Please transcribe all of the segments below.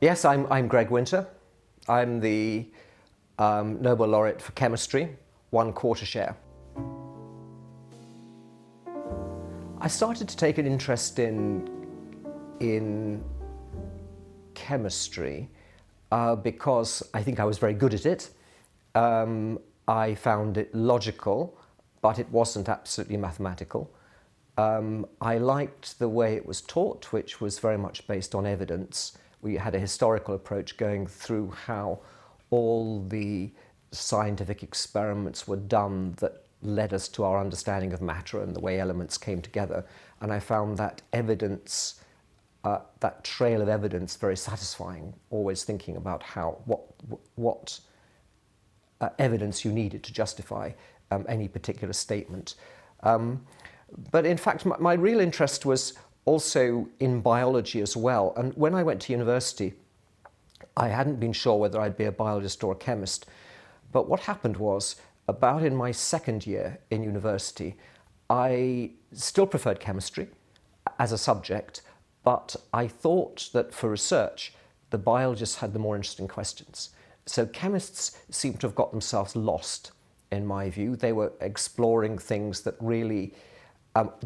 Yes, I'm Greg Winter. I'm the Nobel laureate for chemistry, 1/4 share. I started to take an interest in chemistry because I think I was very good at it. I found it logical, but it wasn't absolutely mathematical. I liked the way it was taught, which was very much based on evidence. We had a historical approach going through how all the scientific experiments were done that led us to our understanding of matter and the way elements came together. And I found that evidence, that trail of evidence, very satisfying, always thinking about what evidence you needed to justify any particular statement. But in fact, my real interest was also in biology as well. And when I went to university, I hadn't been sure whether I'd be a biologist or a chemist. But what happened was, about in my second year in university, I still preferred chemistry as a subject, but I thought that for research, the biologists had the more interesting questions. So chemists seemed to have got themselves lost, in my view. They were exploring things that really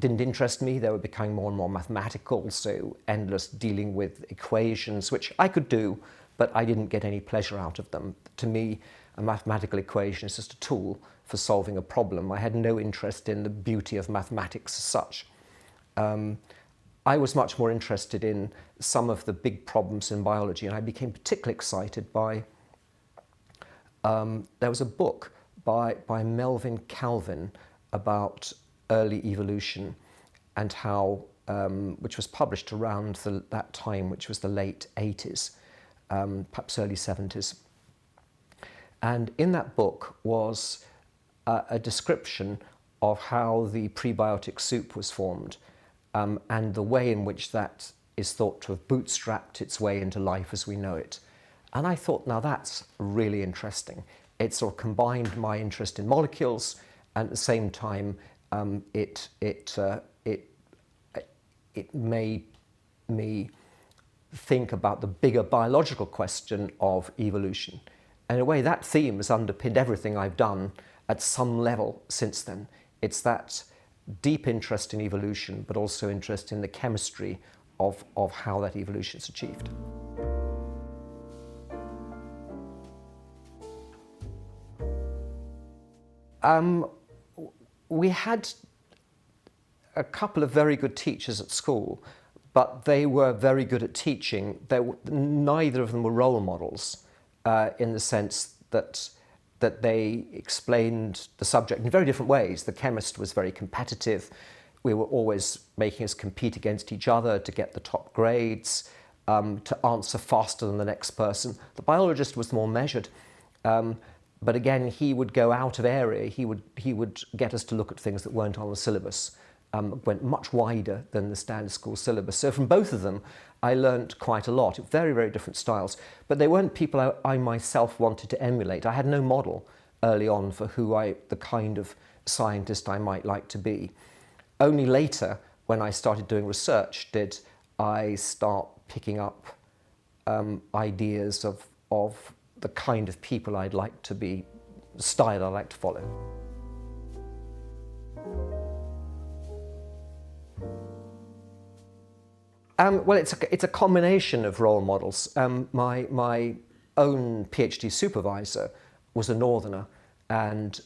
didn't interest me. They were becoming more and more mathematical, so endless dealing with equations, which I could do, but I didn't get any pleasure out of them. To me, a mathematical equation is just a tool for solving a problem. I had no interest in the beauty of mathematics as such. I was much more interested in some of the big problems in biology, and I became particularly excited by, there was a book by Melvin Calvin about early evolution and how, which was published around that time, which was the late 80s, perhaps early 70s. And in that book was a description of how the prebiotic soup was formed and the way in which that is thought to have bootstrapped its way into life as we know it. And I thought, now that's really interesting. It sort of combined my interest in molecules and at the same time it made me think about the bigger biological question of evolution. And in a way, that theme has underpinned everything I've done at some level since then. It's that deep interest in evolution, but also interest in the chemistry of how that evolution is achieved. We had a couple of very good teachers at school, but they were very good at teaching. Neither of them were role models in the sense that they explained the subject in very different ways. The chemist was very competitive. We were always making us compete against each other to get the top grades, to answer faster than the next person. The biologist was more measured. But again, he would go out of area. He would get us to look at things that weren't on the syllabus, went much wider than the standard school syllabus. So from both of them, I learnt quite a lot. Very, very different styles. But they weren't people I myself wanted to emulate. I had no model early on for the kind of scientist I might like to be. Only later, when I started doing research, did I start picking up ideas of the kind of people I'd like to be, the style I'd like to follow. Well, it's a combination of role models. My own PhD supervisor was a northerner, and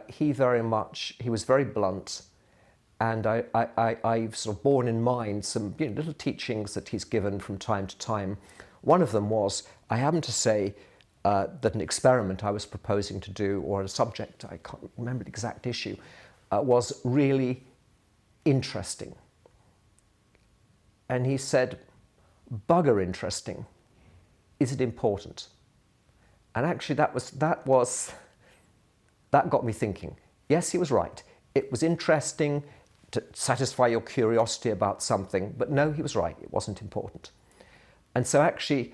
he was very blunt, and I've sort of borne in mind some little teachings that he's given from time to time. One of them was, I happened to say that an experiment I was proposing to do, or a subject, I can't remember the exact issue, was really interesting. And he said, bugger interesting. Is it important? And actually that got me thinking. Yes, he was right. It was interesting to satisfy your curiosity about something, but no, he was right. It wasn't important. And so actually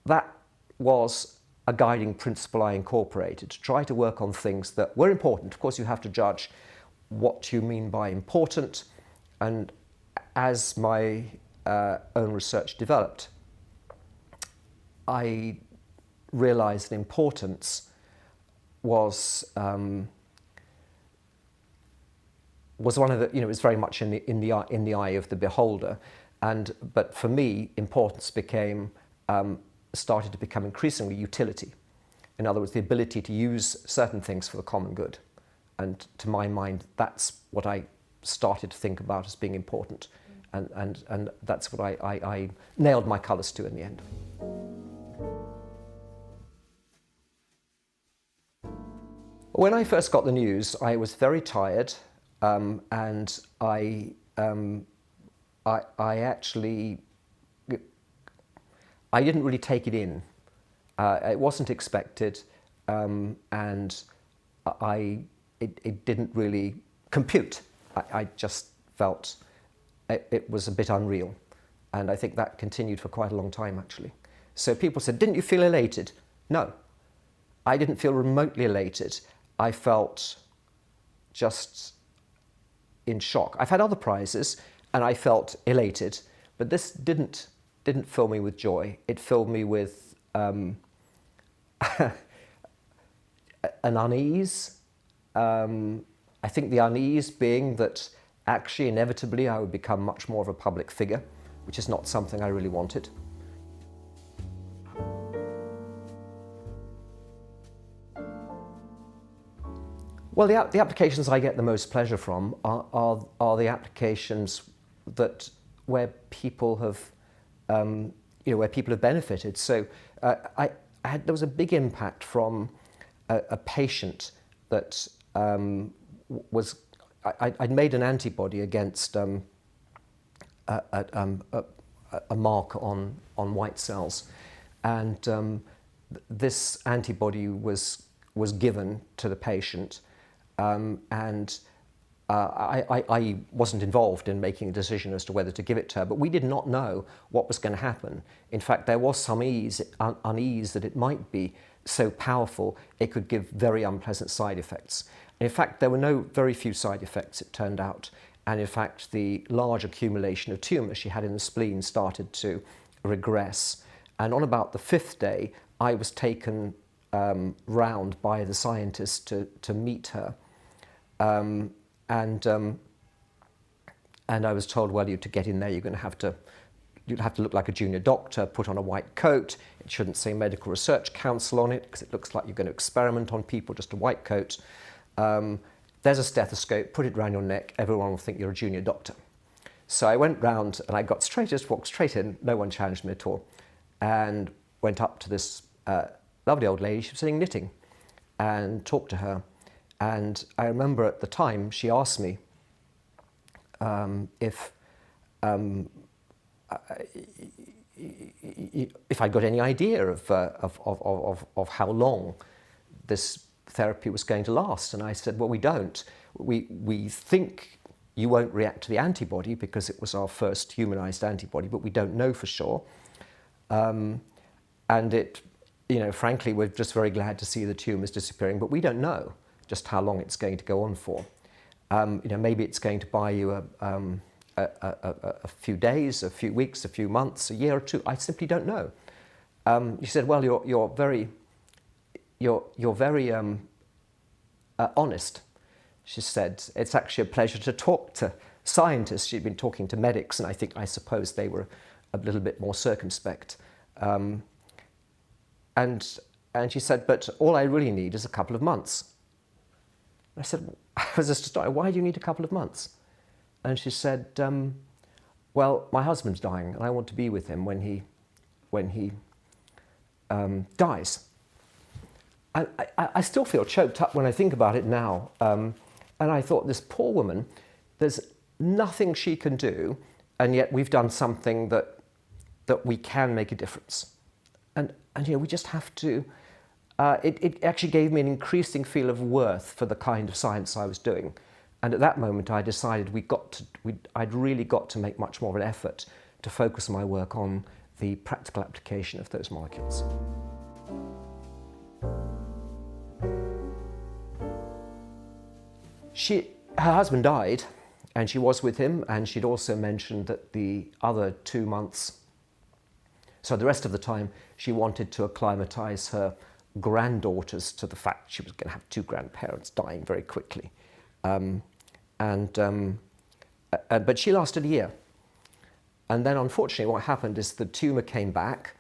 that was a guiding principle I incorporated, to try to work on things that were important. Of course, you have to judge what you mean by important, and as my own research developed, I realised the importance was one of the, it was very much in the eye of the beholder, but for me, importance started to become increasingly utility. In other words, the ability to use certain things for the common good, and to my mind, that's what I started to think about as being important, and that's what I nailed my colours to in the end. When I first got the news, I was very tired, and I actually, I didn't really take it in. It wasn't expected, and it didn't really compute. I just felt it was a bit unreal, and I think that continued for quite a long time, actually. So people said, "Didn't you feel elated?" No, I didn't feel remotely elated. I felt just in shock. I've had other prizes, and I felt elated, but this didn't fill me with joy. It filled me with an unease. I think the unease being that actually inevitably I would become much more of a public figure, which is not something I really wanted. Well, the applications I get the most pleasure from are the applications where people have benefited. So there was a big impact from a patient that I'd made an antibody against a mark on white cells, and this antibody was given to the patient, and I wasn't involved in making a decision as to whether to give it to her, but we did not know what was going to happen. In fact, there was some unease that it might be so powerful it could give very unpleasant side effects. In fact, there were very few side effects, it turned out, and in fact the large accumulation of tumour she had in the spleen started to regress, and on about the 5th day I was taken round by the scientist to meet her. And I was told, well, to get in there, you'd have to look like a junior doctor, put on a white coat. It shouldn't say Medical Research Council on it because it looks like you're going to experiment on people, just a white coat. There's a stethoscope, put it around your neck, everyone will think you're a junior doctor. So I went round and I walked straight in, no one challenged me at all, and went up to this lovely old lady. She was sitting knitting, and talked to her. And I remember at the time she asked me if I'd got any idea of how long this therapy was going to last, and I said, well, we don't. We think you won't react to the antibody because it was our first humanized antibody, but we don't know for sure. And frankly, we're just very glad to see the tumours disappearing, but we don't know just how long it's going to go on for. Maybe it's going to buy you a few days, a few weeks, a few months, a year or two. I simply don't know. She said, well, you're very honest. She said, it's actually a pleasure to talk to scientists. She'd been talking to medics, and I suppose they were a little bit more circumspect. And she said, but all I really need is a couple of months. I said, I was just starting, why do you need a couple of months? And she said, well, my husband's dying, and I want to be with him when he dies. And I still feel choked up when I think about it now. And I thought, this poor woman, there's nothing she can do, and yet we've done something that we can make a difference. And we just have to. It actually gave me an increasing feel of worth for the kind of science I was doing. And at that moment, I decided I'd really got to make much more of an effort to focus my work on the practical application of those molecules. Her husband died, and she was with him, and she'd also mentioned that the other 2 months, So the rest of the time, she wanted to acclimatize her granddaughters to the fact she was going to have two grandparents dying very quickly. But she lasted a year. And then unfortunately what happened is the tumour came back.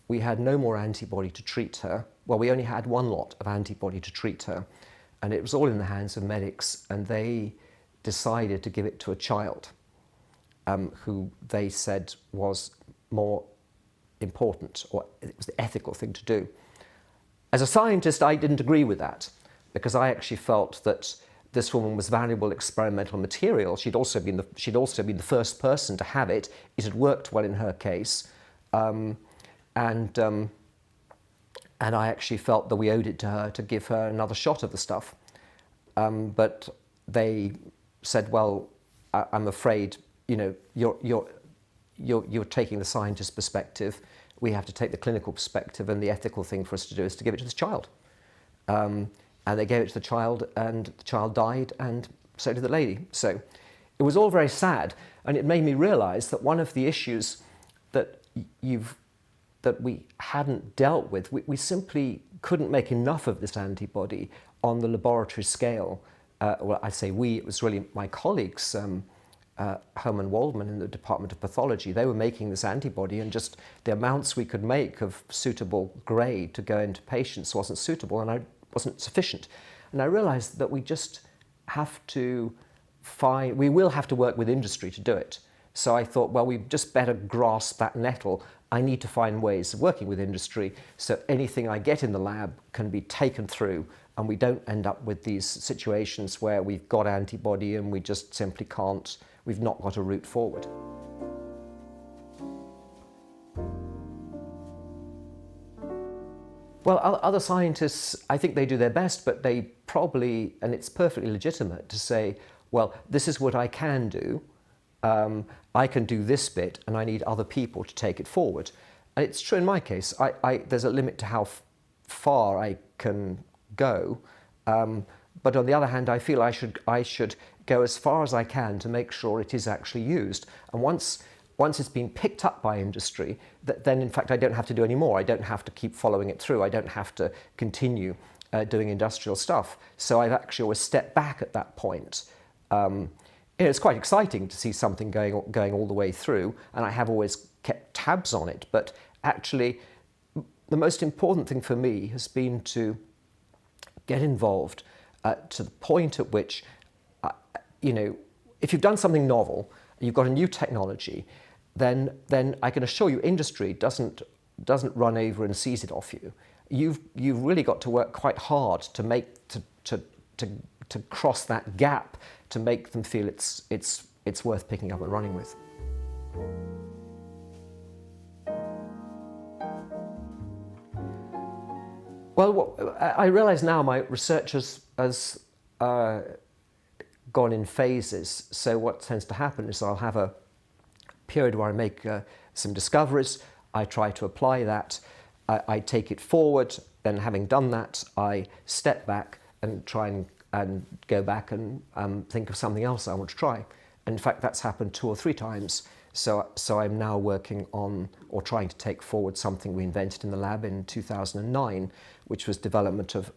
We had no more antibody to treat her. Well, we only had one lot of antibody to treat her. And it was all in the hands of medics, and they decided to give it to a child who they said was more important, or it was the ethical thing to do. As a scientist, I didn't agree with that, because I actually felt that this woman was valuable experimental material. She'd also been the first person to have it. It had worked well in her case. And I actually felt that we owed it to her to give her another shot of the stuff. But they said, well, I'm afraid, you're taking the scientist perspective. We have to take the clinical perspective, and the ethical thing for us to do is to give it to this child. And they gave it to the child, and the child died, and so did the lady. So it was all very sad, and it made me realize that one of the issues that we hadn't dealt with, we simply couldn't make enough of this antibody on the laboratory scale. Well, I say we, it was really my colleagues, Herman Waldman in the Department of Pathology. They were making this antibody, and just the amounts we could make of suitable grade to go into patients wasn't suitable, and wasn't sufficient. And I realized that we just have to we will have to work with industry to do it. So I thought, well, we just better grasp that nettle. I need to find ways of working with industry so anything I get in the lab can be taken through, and we don't end up with these situations where we've got antibody and we just simply can't, we've not got a route forward. Well, other scientists, I think they do their best, but they probably, and it's perfectly legitimate to say, well, this is what I can do. I can do this bit, and I need other people to take it forward. And it's true in my case. There's a limit to how far I can go. But on the other hand, I feel I should go as far as I can to make sure it is actually used. And once it's been picked up by industry, then in fact I don't have to do any more. I don't have to keep following it through. I don't have to continue doing industrial stuff. So I've actually always stepped back at that point. It's quite exciting to see something going all the way through, and I have always kept tabs on it. But actually, the most important thing for me has been to get involved to the point at which, if you've done something novel, you've got a new technology, then I can assure you industry doesn't run over and seize it off you. You've really got to work quite hard to cross that gap, to make them feel it's worth picking up and running with. Well, I realise now my research has gone in phases. So what tends to happen is I'll have a period where I make some discoveries, I try to apply that, I take it forward, then having done that, I step back and try and go back and think of something else I want to try. And in fact, that's happened 2 or 3 times. So I'm now working on, or trying to take forward, something we invented in the lab in 2009, which was development of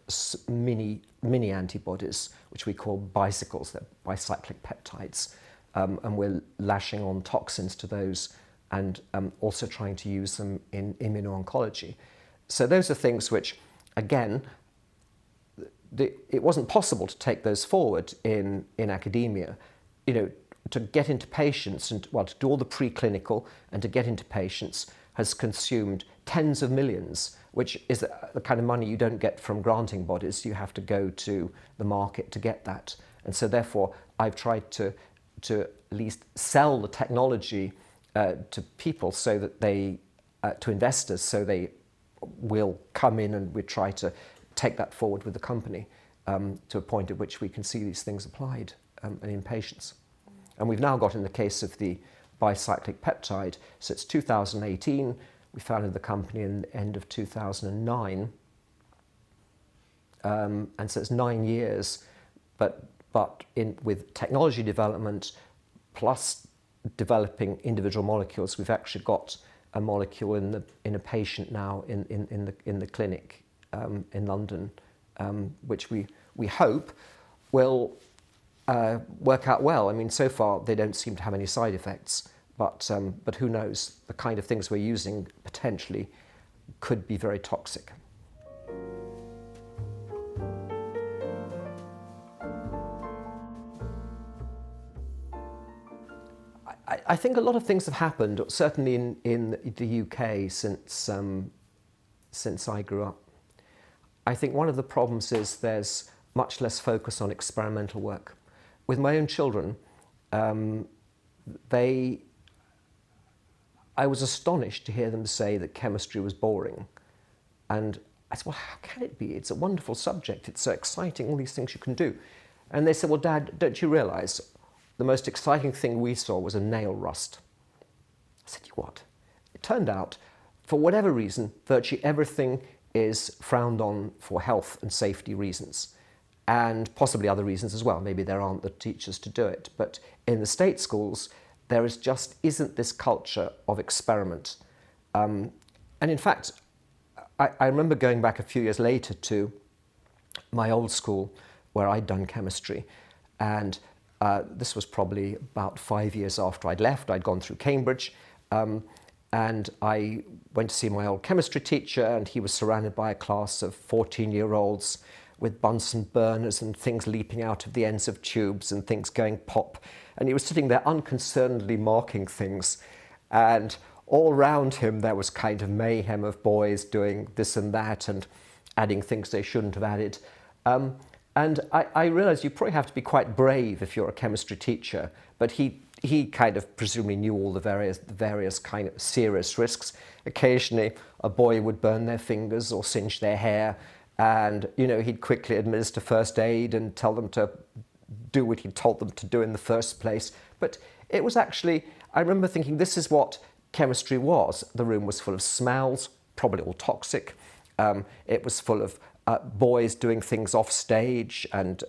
mini antibodies, which we call bicycles. They're bicyclic peptides. And we're lashing on toxins to those, and also trying to use them in immuno-oncology. So those are things which, again, it wasn't possible to take those forward in academia. To get into patients and, well, to do all the preclinical and to get into patients has consumed tens of millions, which is the kind of money you don't get from granting bodies. You have to go to the market to get that. And so therefore, I've tried to at least sell the technology to people, so that to investors, so they will come in, and we try to take that forward with the company to a point at which we can see these things applied and in patients. And we've now got, in the case of the bicyclic peptide, so it's 2018, we founded the company in the end of 2009, and so it's 9 years, but with technology development plus developing individual molecules, we've actually got a molecule in a patient now in the clinic in London, which we hope will work out well. I mean, so far they don't seem to have any side effects, but who knows? The kind of things we're using potentially could be very toxic. I think a lot of things have happened, certainly in the UK since I grew up. I think one of the problems is there's much less focus on experimental work. With my own children, I was astonished to hear them say that chemistry was boring. And I said, well, how can it be? It's a wonderful subject. It's so exciting, all these things you can do. And they said, well, Dad, don't you realize the most exciting thing we saw was a nail rust? I said, what? It turned out, for whatever reason, virtually everything is frowned on for health and safety reasons, and possibly other reasons as well. Maybe there aren't the teachers to do it. But in the state schools, there isn't this culture of experiment. And in fact, I remember going back a few years later to my old school where I'd done chemistry, and this was probably about 5 years after I'd left. I'd gone through Cambridge, and I went to see my old chemistry teacher, and he was surrounded by a class of 14-year-olds with Bunsen burners and things leaping out of the ends of tubes and things going pop. And he was sitting there unconcernedly marking things. And all around him there was kind of mayhem of boys doing this and that and adding things they shouldn't have added. And I realised you probably have to be quite brave if you're a chemistry teacher, but he kind of presumably knew all the various kind of serious risks. Occasionally a boy would burn their fingers or singe their hair, and he'd quickly administer first aid and tell them to do what he told them to do in the first place. But it was actually, I remember thinking, this is what chemistry was. The room was full of smells, probably all toxic. It was full of boys doing things off stage and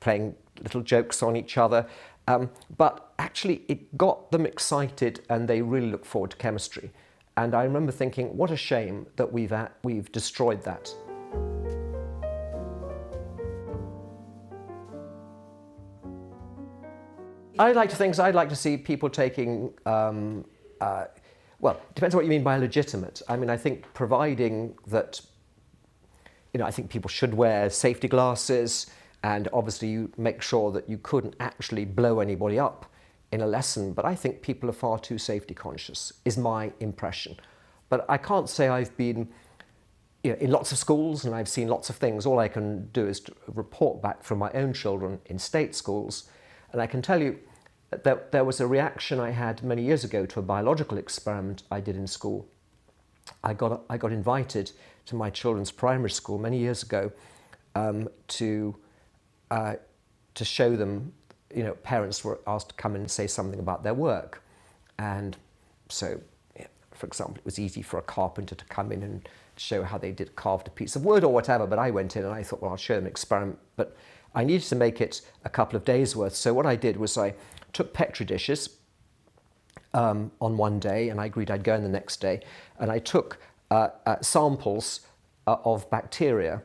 playing little jokes on each other. But actually it got them excited and they really looked forward to chemistry. And I remember thinking, what a shame that we've destroyed that. I'd like to see people taking, well, it depends on what you mean by legitimate. I mean, I think providing that, I think people should wear safety glasses, and obviously you make sure that you couldn't actually blow anybody up in a lesson, but I think people are far too safety conscious, is my impression. But I can't say I've been in lots of schools and I've seen lots of things. All I can do is to report back from my own children in state schools. And I can tell you that there was a reaction I had many years ago to a biological experiment I did in school. I got invited to my children's primary school many years ago to show them, parents were asked to come in and say something about their work. And so, for example, it was easy for a carpenter to come in and show how they carved a piece of wood or whatever, but I went in and I thought, well, I'll show them an experiment. But I needed to make it a couple of days worth. So what I did was I took Petri dishes on one day, and I agreed I'd go in the next day, and I took samples of bacteria,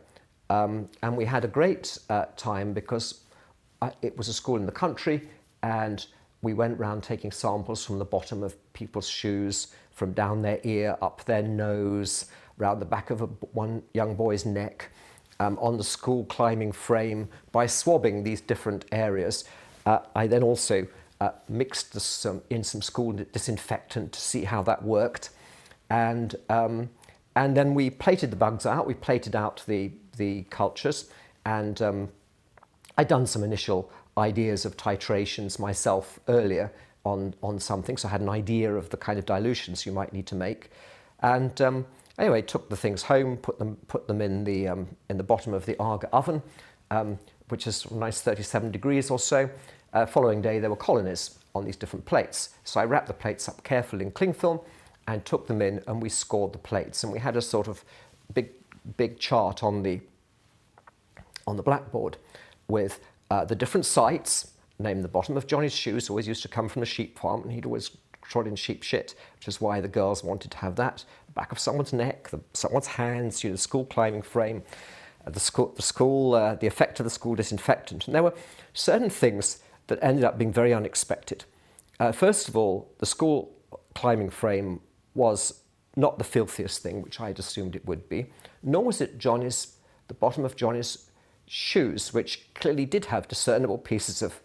and we had a great time because it was a school in the country, and we went round taking samples from the bottom of people's shoes, from down their ear, up their nose, round the back of one young boy's neck, on the school climbing frame, by swabbing these different areas. I then also mixed in some school disinfectant to see how that worked. And then we plated the bugs out. We plated out the cultures, and I'd done some initial ideas of titrations myself earlier on something, so I had an idea of the kind of dilutions you might need to make. And anyway, took the things home, put them in the bottom of the Arga oven, which is a nice 37 degrees or so. Following day, there were colonies on these different plates. So I wrapped the plates up carefully in cling film and took them in, and we scored the plates. And we had a sort of big chart on the blackboard with the different sites, named the bottom of Johnny's shoes, always used to come from the sheep farm, and he'd always trod in sheep shit, which is why the girls wanted to have that. The back of someone's neck, someone's hands, the school climbing frame, the effect of the school disinfectant. And there were certain things that ended up being very unexpected. First of all, the school climbing frame was not the filthiest thing, which I had assumed it would be, nor was it the bottom of Johnny's shoes, which clearly did have discernible pieces of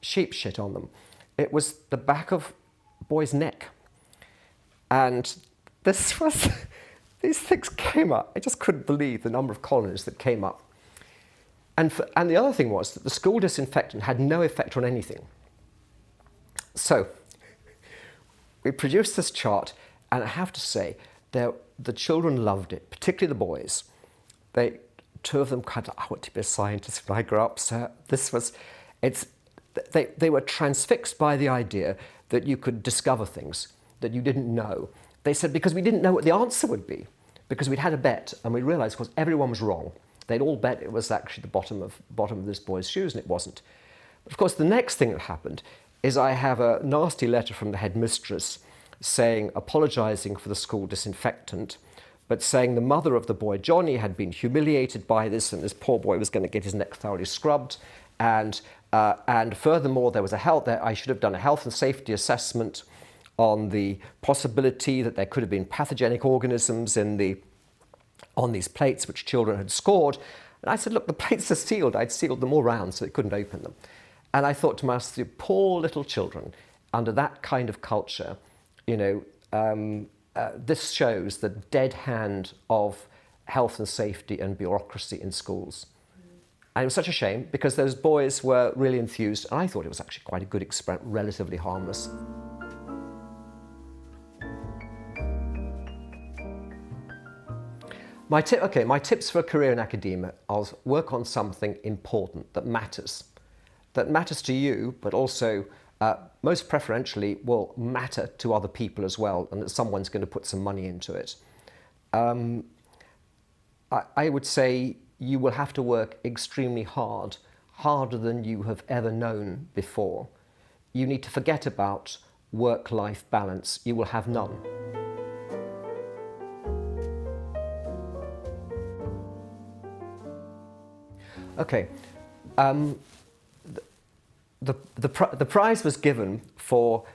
sheep shit on them. It was the back of the boy's neck. And these things came up. I just couldn't believe the number of colonies that came up. And the other thing was that the school disinfectant had no effect on anything. So we produced this chart, and I have to say, the children loved it, particularly the boys. Two of them kind of, I want to be a scientist when I grow up, sir. They were transfixed by the idea that you could discover things that you didn't know. They said, because we didn't know what the answer would be, because we'd had a bet, and we realized, of course, everyone was wrong. They'd all bet it was actually the bottom of this boy's shoes, and it wasn't. But of course, the next thing that happened is I have a nasty letter from the headmistress apologising for the school disinfectant, but saying the mother of the boy, Johnny, had been humiliated by this, and this poor boy was going to get his neck thoroughly scrubbed. And furthermore, I should have done a health and safety assessment on the possibility that there could have been pathogenic organisms on these plates which children had scored. And I said, look, the plates are sealed. I'd sealed them all round so they couldn't open them. And I thought to myself, the poor little children, under that kind of culture, this shows the dead hand of health and safety and bureaucracy in schools. And it was such a shame, because those boys were really enthused, and I thought it was actually quite a good experiment, relatively harmless. My tips for a career in academia are work on something important that matters to you, but also most preferentially will matter to other people as well, and that someone's going to put some money into it. I would say you will have to work extremely hard, harder than you have ever known before. You need to forget about work-life balance. You will have none. Okay. The prize was given for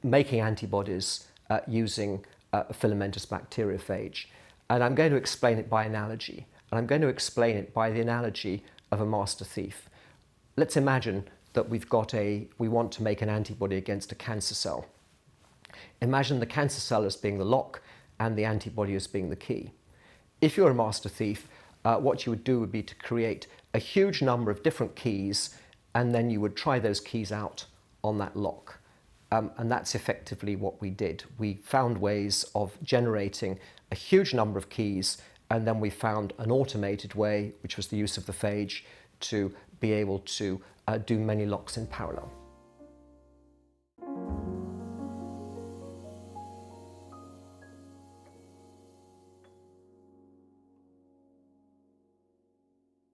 making antibodies using a filamentous bacteriophage. And I'm going to explain it by analogy. And I'm going to explain it by the analogy of a master thief. Let's imagine that we want to make an antibody against a cancer cell. Imagine the cancer cell as being the lock and the antibody as being the key. If you're a master thief, what you would do would be to create a huge number of different keys, and then you would try those keys out on that lock. And that's effectively what we did. We found ways of generating a huge number of keys, and then we found an automated way, which was the use of the phage, to be able to do many locks in parallel.